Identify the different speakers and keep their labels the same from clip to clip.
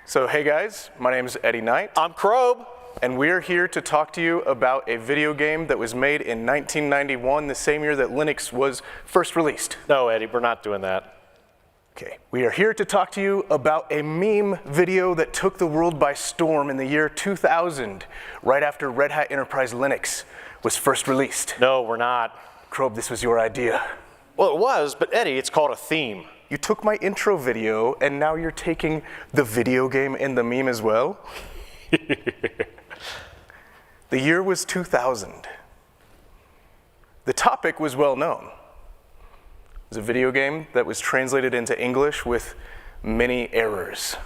Speaker 1: So hey guys, my name is Eddie Knight.
Speaker 2: I'm Crob.
Speaker 1: And we're here to talk to you about a video game that was made in 1991, the same year that Linux was first released.
Speaker 2: No, Eddie, we're not doing that.
Speaker 1: Okay, we are here to talk to you about a meme video that took the world by storm in the year 2000, right after Red Hat Enterprise Linux was first released.
Speaker 2: No, we're not.
Speaker 1: Crob, this was your idea.
Speaker 2: Well, it was, but Eddie, it's called a theme.
Speaker 1: You took my intro video, and now you're taking the video game and the meme as well? The year was 2000. The topic was well known. It was a video game that was translated into English with many errors.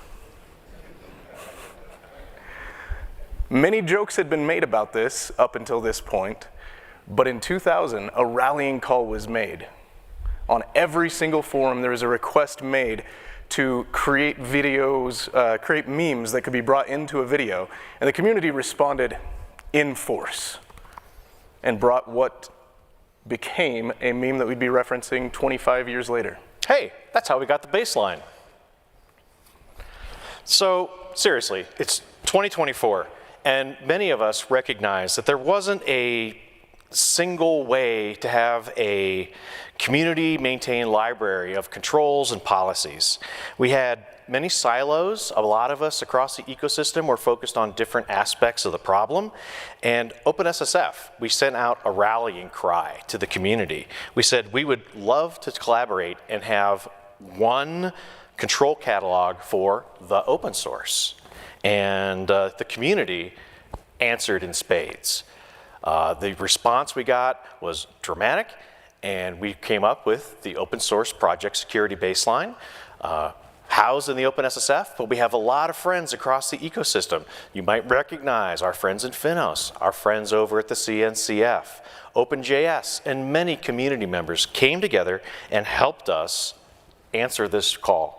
Speaker 1: Many jokes had been made about this up until this point, but in 2000, a rallying call was made. On every single forum, there was a request made to create videos, create memes that could be brought into a video, and the community responded in force and brought what became a meme that we'd be referencing 25 years later.
Speaker 2: Hey, that's how we got the baseline. So seriously, it's 2024, and many of us recognize that there wasn't a single way to have a community-maintained library of controls and policies. We had many silos. A lot of us across the ecosystem were focused on different aspects of the problem. And OpenSSF, we sent out a rallying cry to the community. We said we would love to collaborate and have one control catalog for the open source. And the community answered in spades. The response we got was dramatic, and we came up with the open source project security baseline, housed in the OpenSSF, but we have a lot of friends across the ecosystem. You might recognize our friends in FINOS, our friends over at the CNCF, OpenJS, and many community members came together and helped us answer this call.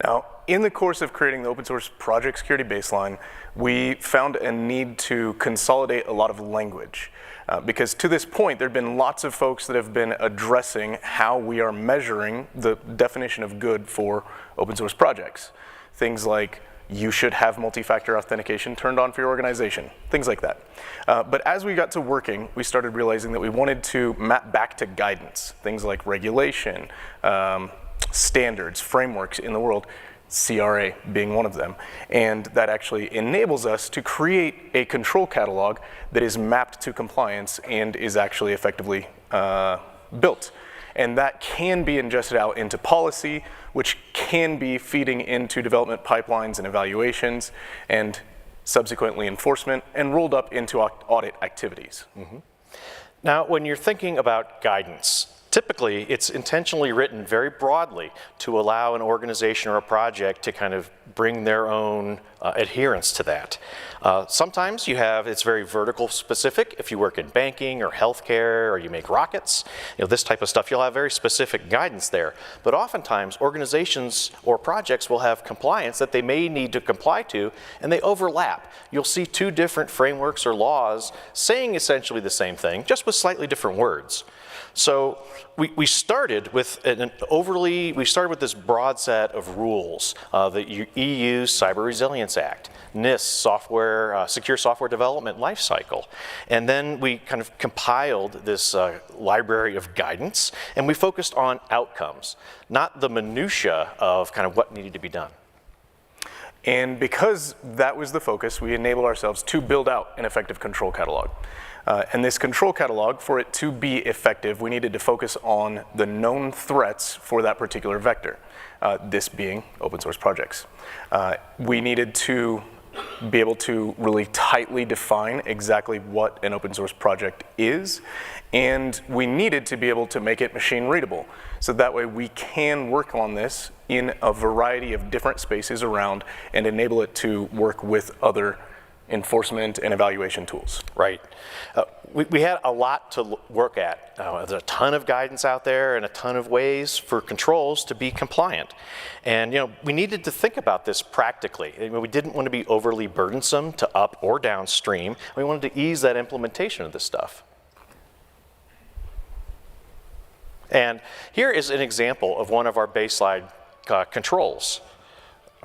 Speaker 1: Now, in the course of creating the open source project security baseline, we found a need to consolidate a lot of language. Because to this point, there have been lots of folks that have been addressing how we are measuring the definition of good for open source projects. Things like, you should have multi-factor authentication turned on for your organization, things like that. But as we got to working, we started realizing that we wanted to map back to guidance, things like regulation, standards, frameworks in the world, CRA being one of them. And that actually enables us to create a control catalog that is mapped to compliance and is actually effectively built. And that can be ingested out into policy, which can be feeding into development pipelines and evaluations, and subsequently enforcement, and rolled up into audit activities.
Speaker 2: Mm-hmm. Now, when you're thinking about guidance, typically, it's intentionally written very broadly to allow an organization or a project to kind of bring their own adherence to that. Sometimes it's very vertical specific. If you work in banking or healthcare or you make rockets, this type of stuff, you'll have very specific guidance there. But oftentimes, organizations or projects will have compliance that they may need to comply to, and they overlap. You'll see two different frameworks or laws saying essentially the same thing, just with slightly different words. So we started with this broad set of rules, the EU Cyber Resilience Act, NIST, Secure Software Development Lifecycle. And then we kind of compiled this library of guidance, and we focused on outcomes, not the minutia of kind of what needed to be done.
Speaker 1: And because that was the focus, we enabled ourselves to build out an effective control catalog. And this control catalog, for it to be effective, we needed to focus on the known threats for that particular vector, this being open source projects. We needed to be able to really tightly define exactly what an open source project is, and we needed to be able to make it machine readable. So that way we can work on this in a variety of different spaces around and enable it to work with other enforcement and evaluation tools.
Speaker 2: Right. We had a lot to work at. There's a ton of guidance out there and a ton of ways for controls to be compliant. And we needed to think about this practically. We didn't want to be overly burdensome to up or downstream. We wanted to ease that implementation of this stuff. And here is an example of one of our baseline controls.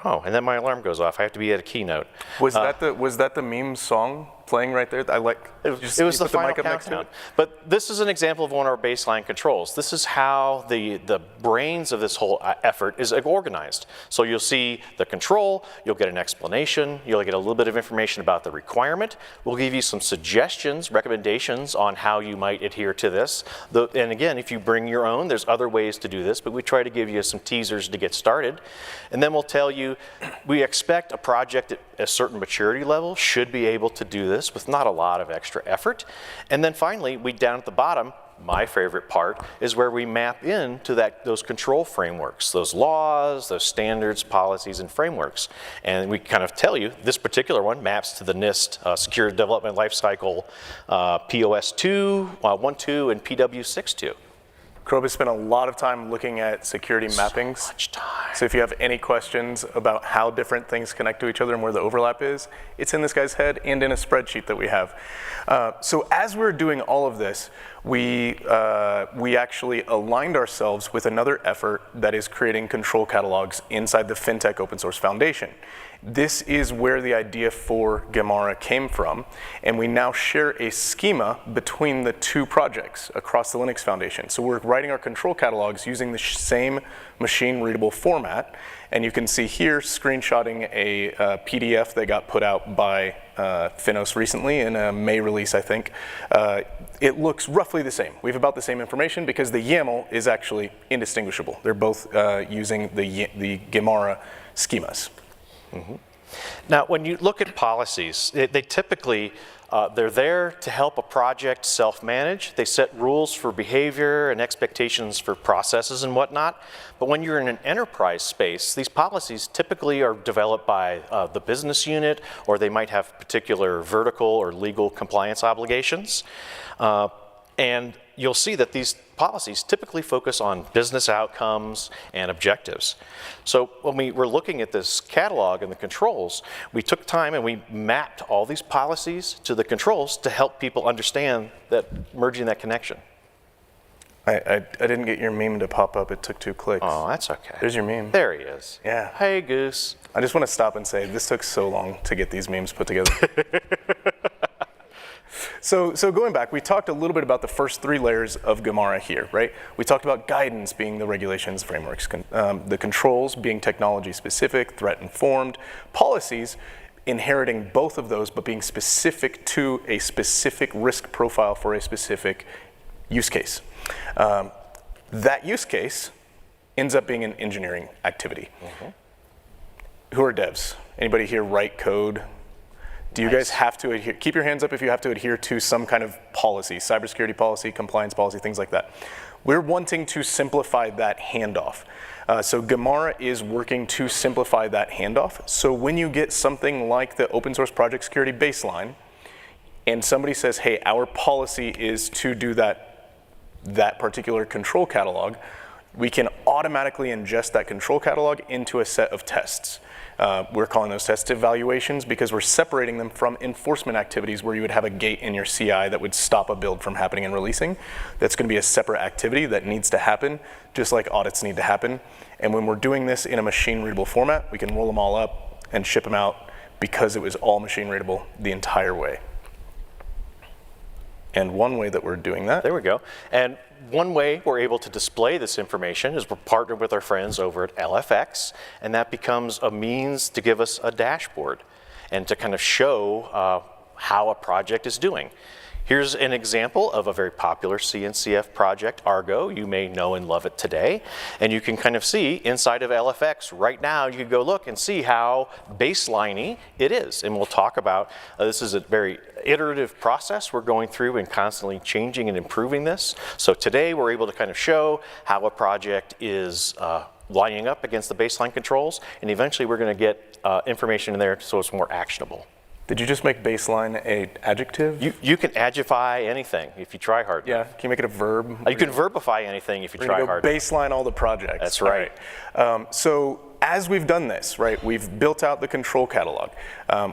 Speaker 2: Oh, and then my alarm goes off. I have to be at a keynote.
Speaker 1: Was that the meme song playing right there? I like.
Speaker 2: It was the final countdown. But this is an example of one of our baseline controls. This is how the brains of this whole effort is organized. So you'll see the control, you'll get an explanation, you'll get a little bit of information about the requirement. We'll give you some suggestions, recommendations on how you might adhere to this. And again, if you bring your own, there's other ways to do this, but we try to give you some teasers to get started. And then we'll tell you, we expect a project at a certain maturity level should be able to do this with not a lot of extra effort. And then finally, down at the bottom, my favorite part is where we map into those control frameworks, those laws, those standards, policies, and frameworks. And we kind of tell you, this particular one maps to the NIST Secure Development Lifecycle POS2, 1.2, and PW6.2.
Speaker 1: Crob has spent a lot of time looking at security mappings.
Speaker 2: So much time.
Speaker 1: So if you have any questions about how different things connect to each other and where the overlap is, it's in this guy's head and in a spreadsheet that we have. So as we're doing all of this, we actually aligned ourselves with another effort that is creating control catalogs inside the FinTech Open Source Foundation. This is where the idea for Gemara came from, and we now share a schema between the two projects across the Linux Foundation. So we're writing our control catalogs using the same machine-readable format, and you can see here screenshotting a PDF that got put out by FINOS recently in a May release, I think. It looks roughly the same. We have about the same information because the YAML is actually indistinguishable. They're both using the Gemara schemas.
Speaker 2: Mm-hmm. Now, when you look at policies, they typically, they're there to help a project self-manage. They set rules for behavior and expectations for processes and whatnot. But when you're in an enterprise space, these policies typically are developed by the business unit, or they might have particular vertical or legal compliance obligations. And you'll see that these policies typically focus on business outcomes and objectives. So when we were looking at this catalog and the controls, we took time and we mapped all these policies to the controls to help people understand that, merging that connection.
Speaker 1: I didn't get your meme to pop up. It took 2 clicks.
Speaker 2: Oh, that's okay.
Speaker 1: There's your meme.
Speaker 2: There he is.
Speaker 1: Yeah.
Speaker 2: Hey, Goose.
Speaker 1: I just want to stop and say, this took so long to get these memes put together. So going back, we talked a little bit about the first 3 layers of Gemara here, right? We talked about guidance being the regulations, frameworks, the controls being technology specific, threat informed, policies inheriting both of those, but being specific to a specific risk profile for a specific use case. That use case ends up being an engineering activity. Mm-hmm. Who are devs? Anybody here write code? Do you guys have to adhere? Keep your hands up if you have to adhere to some kind of policy, cybersecurity policy, compliance policy, things like that. We're wanting to simplify that handoff. So Gemara is working to simplify that handoff. So when you get something like the open source project security baseline, and somebody says, hey, our policy is to do that particular control catalog, we can automatically ingest that control catalog into a set of tests. We're calling those test evaluations because we're separating them from enforcement activities where you would have a gate in your CI that would stop a build from happening and releasing. That's going to be a separate activity that needs to happen, just like audits need to happen. And when we're doing this in a machine-readable format, we can roll them all up and ship them out because it was all machine-readable the entire way. And one way that we're doing that.
Speaker 2: There we go. And one way we're able to display this information is we're partnered with our friends over at LFX, and that becomes a means to give us a dashboard and to kind of show how a project is doing. Here's an example of a very popular CNCF project, Argo. You may know and love it today. And you can kind of see inside of LFX right now, you can go look and see how baseline-y it is. And we'll talk about, this is a very iterative process we're going through and constantly changing and improving this. So today we're able to kind of show how a project is lining up against the baseline controls. And eventually we're going to get information in there so it's more actionable.
Speaker 1: Did you just make baseline an adjective?
Speaker 2: You can adjectify anything if you try hard.
Speaker 1: Yeah, can you make it a verb?
Speaker 2: You can verbify anything if you try hard.
Speaker 1: Baseline all the projects.
Speaker 2: That's right.
Speaker 1: So as we've done this, right, we've built out the control catalog.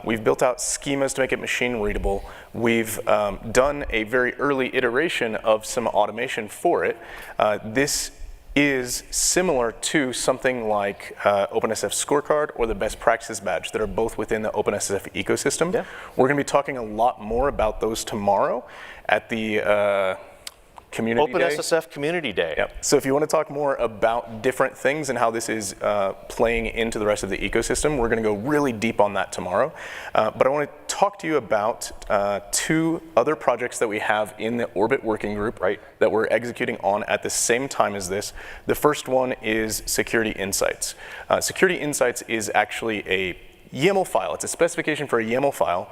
Speaker 1: We've built out schemas to make it machine readable. We've done a very early iteration of some automation for it. This is similar to something like OpenSSF scorecard or the best practices badge that are both within the OpenSSF ecosystem.
Speaker 2: Yeah.
Speaker 1: We're going to be talking a lot more about those tomorrow at the Community Day.
Speaker 2: OpenSSF Community Day.
Speaker 1: Yep. So if you want to talk more about different things and how this is playing into the rest of the ecosystem, we're going to go really deep on that tomorrow. But I want to talk to you about 2 other projects that we have in the Orbit working group that we're executing on at the same time as this. The first one is Security Insights. Security Insights is actually a YAML file. It's a specification for a YAML file.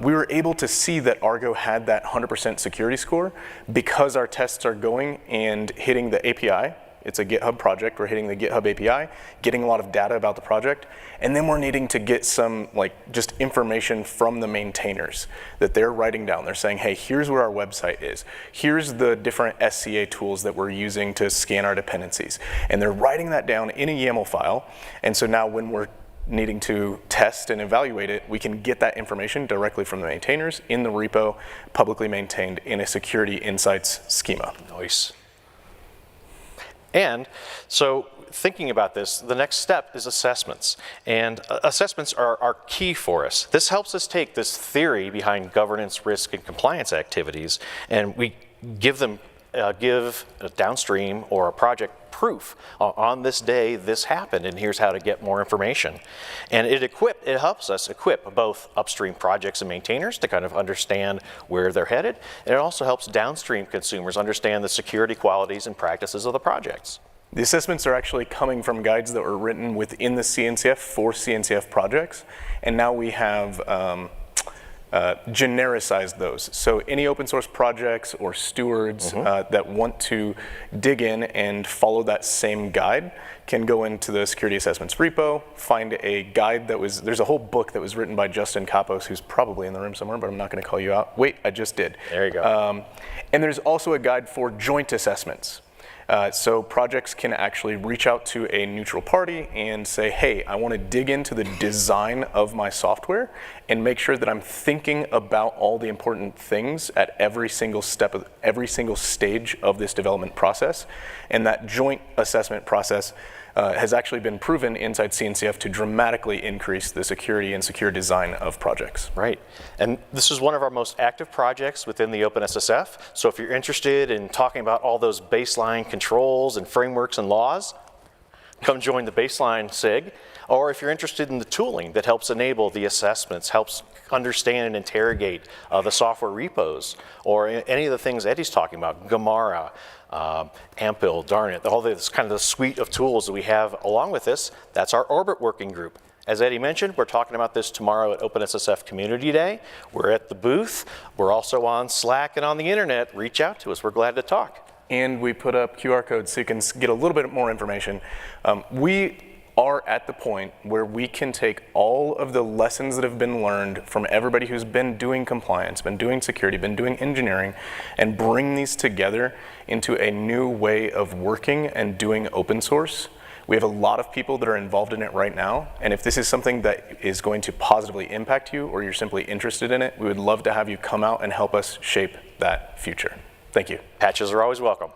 Speaker 1: We were able to see that Argo had that 100% security score because our tests are going and hitting the API. It's a GitHub project. We're hitting the GitHub API, getting a lot of data about the project, and then we're needing to get some just information from the maintainers that they're writing down. They're saying, hey, here's where our website is. Here's the different SCA tools that we're using to scan our dependencies. And they're writing that down in a YAML file. And so now when we're needing to test and evaluate it, we can get that information directly from the maintainers in the repo, publicly maintained in a Security Insights schema.
Speaker 2: Nice. And so thinking about this, the next step is assessments. And assessments are key for us. This helps us take this theory behind governance, risk, and compliance activities, and we give them give a downstream or a project proof. On this day, this happened, and here's how to get more information. And it helps us equip both upstream projects and maintainers to kind of understand where they're headed, and it also helps downstream consumers understand the security qualities and practices of the projects.
Speaker 1: The assessments are actually coming from guides that were written within the CNCF for CNCF projects, and now we have genericized those. So any open source projects or stewards that want to dig in and follow that same guide can go into the security assessments repo, find a guide there's a whole book that was written by Justin Kapos, who's probably in the room somewhere, but I'm not going to call you out. Wait, I just did.
Speaker 2: There you go.
Speaker 1: And there's also a guide for joint assessments. So projects can actually reach out to a neutral party and say, hey, I want to dig into the design of my software and make sure that I'm thinking about all the important things at every single step of every single stage of this development process. And that joint assessment process has actually been proven inside CNCF to dramatically increase the security and secure design of projects.
Speaker 2: Right. And this is one of our most active projects within the OpenSSF. So if you're interested in talking about all those baseline controls and frameworks and laws, come join the baseline SIG. Or if you're interested in the tooling that helps enable the assessments, helps understand and interrogate the software repos, or any of the things Eddie's talking about, Gamara, Ampil, Darnit, all this kind of the suite of tools that we have along with this, that's our Orbit working group. As Eddie mentioned, we're talking about this tomorrow at OpenSSF Community Day. We're at the booth. We're also on Slack and on the internet. Reach out to us. We're glad to talk.
Speaker 1: And we put up QR codes so you can get a little bit more information. We are at the point where we can take all of the lessons that have been learned from everybody who's been doing compliance, been doing security, been doing engineering, and bring these together into a new way of working and doing open source. We have a lot of people that are involved in it right now, and if this is something that is going to positively impact you or you're simply interested in it, we would love to have you come out and help us shape that future. Thank you.
Speaker 2: Patches are always welcome.